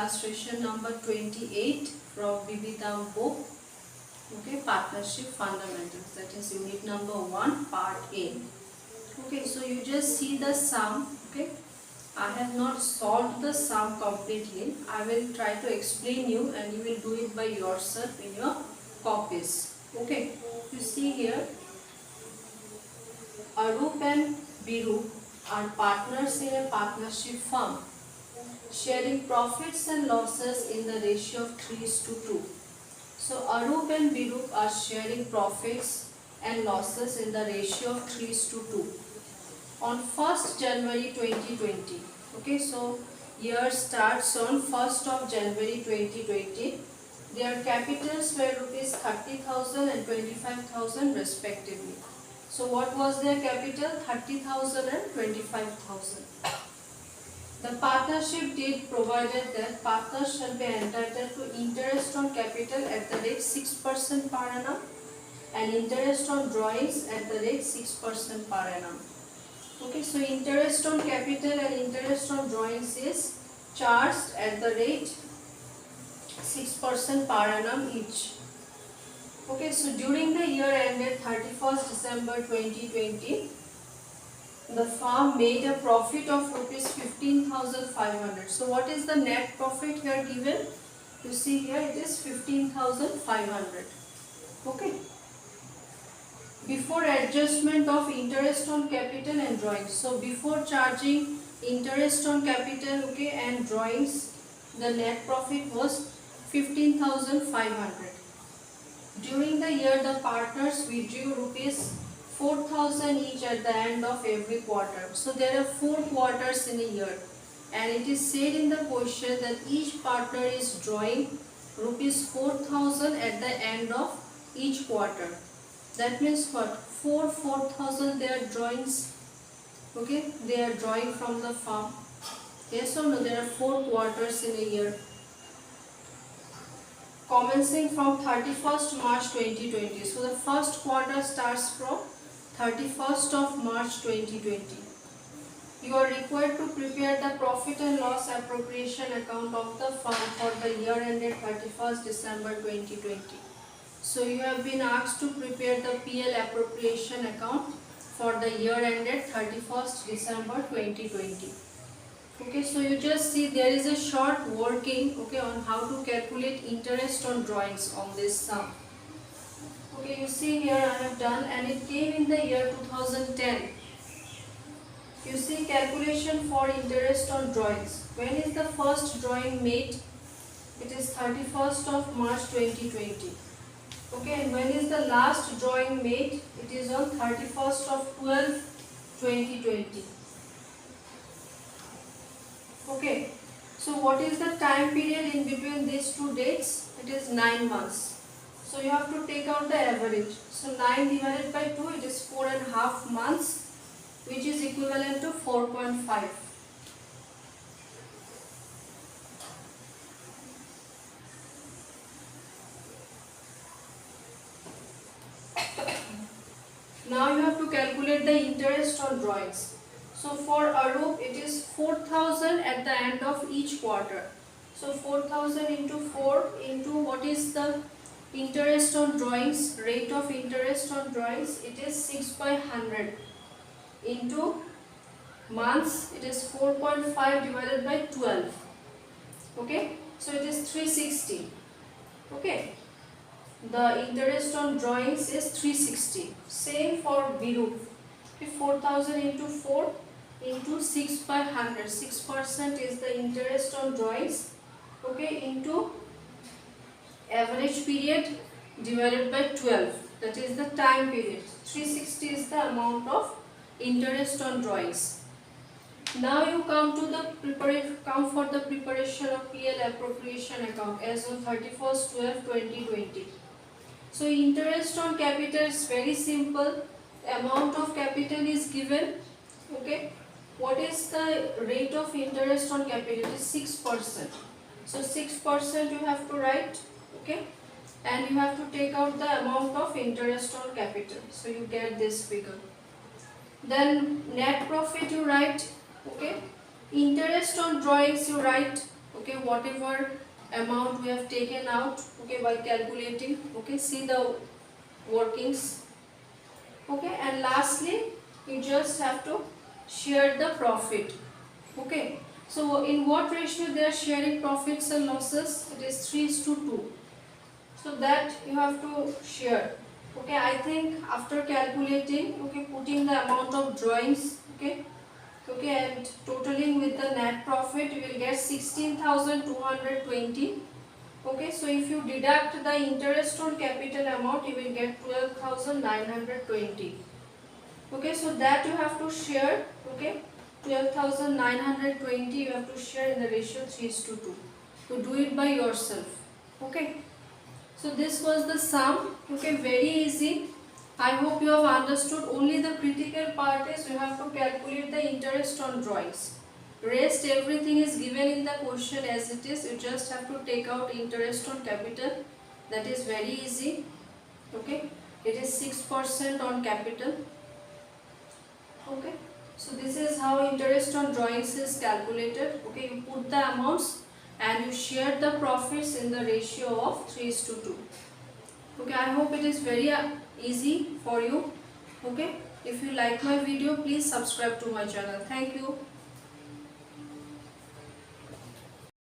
illustration number 28 from B.B.Dam book. Okay, partnership fundamentals, that is unit number 1, part A. Okay, so you just see the sum. Okay, I have not solved the sum completely. I will try to explain you and you will do it by yourself in your copies. Okay, you see here, Arup and Biru are partners in a partnership firm, sharing profits and losses in the ratio of 3:2. So Arup and Biru are sharing profits and losses in the ratio of 3:2 on 1st January 2020. Okay, so year starts on 1st of January 2020. Their capitals were rupees 30,000 and 25,000 respectively. So what was their capital? 30,000 and 25,000. The partnership deed provided that partners shall be entitled to interest on capital at the rate 6% per annum and interest on drawings at the rate 6% per annum. Okay, so interest on capital and interest on drawings is charged at the rate 6% per annum each. Okay, so during the year ended 31st December 2020, the firm made a profit of rupees 15,500. So what is the net profit here given? You see here it is 15,500. Okay. Before adjustment of interest on capital and drawings. So before charging interest on capital, okay, and drawings, the net profit was 15,500. During the year, the partners withdrew rupees 4,000 each at the end of every quarter. So there are 4 quarters in a year, and it is said in the question that each partner is drawing rupees 4,000 at the end of each quarter. That means what? 4,000 they are drawings. Okay, they are drawing from the firm. Yes or no? There are 4 quarters in a year. Commencing from 31st March 2020. So the first quarter starts from 31st of March 2020. You are required to prepare the profit and loss appropriation account of the firm for the year ended 31st December 2020. So you have been asked to prepare the PL appropriation account for the year ended 31st December 2020. Okay, so you just see there is a short working, okay, on how to calculate interest on drawings on this sum. Okay, you see here I have done, and it came in the year 2010. You see calculation for interest on drawings. When is the first drawing made? It is 31st of March 2020. Okay, and when is the last drawing made? It is on 31st of 12, 2020. Okay, so what is the time period in between these two dates? It is 9 months. So you have to take out the average. So 9 divided by 2, it is 4.5 months, which is equivalent to 4.5. Now you have to calculate the interest on drawings. So for Arup, it is 4,000 at the end of each quarter. So 4,000 into 4 into what is the interest on drawings, rate of interest on drawings, it is 6 by 100 into months, it is 4.5 divided by 12. Okay, so it is 360. Okay, the interest on drawings is 360. Same for Biru. 4,000 into 4 into 6 by 100. 6% is the interest on drawings. Okay, into average period divided by 12. That is the time period. 360 is the amount of interest on drawings. Now you come to the for the preparation of PL appropriation account as on 31st 12 2020. So interest on capital is very simple. Amount of capital is given. Okay, what is the rate of interest on capital? It is 6%. So 6% you have to write. Okay, and you have to take out the amount of interest on capital. So you get this figure. Then net profit you write. Okay, interest on drawings you write. okay, whatever amount we have taken out, okay, by calculating, okay, see the workings, okay, and lastly you just have to share the profit, okay. So in what ratio they are sharing profits and losses? It is 3:2. So that you have to share, okay. I think after calculating, okay, putting the amount of drawings, okay, and totaling with the net profit, you will get 16,220. Okay, so if you deduct the interest on capital amount, you will get 12,920. Okay, so that you have to share, okay, 12,920 you have to share in the ratio 3:2. So do it by yourself, okay. So this was the sum, okay, very easy. I hope you have understood. Only the critical part is you have to calculate the interest on drawings. Rest everything is given in the question as it is. You just have to take out interest on capital. That is very easy, okay. It is 6% on capital, okay. So this is how interest on drawings is calculated, okay. You put the amounts and you share the profits in the ratio of 3:2. Okay, I hope it is very easy for you, okay. If you like my video, please subscribe to my channel. Thank you.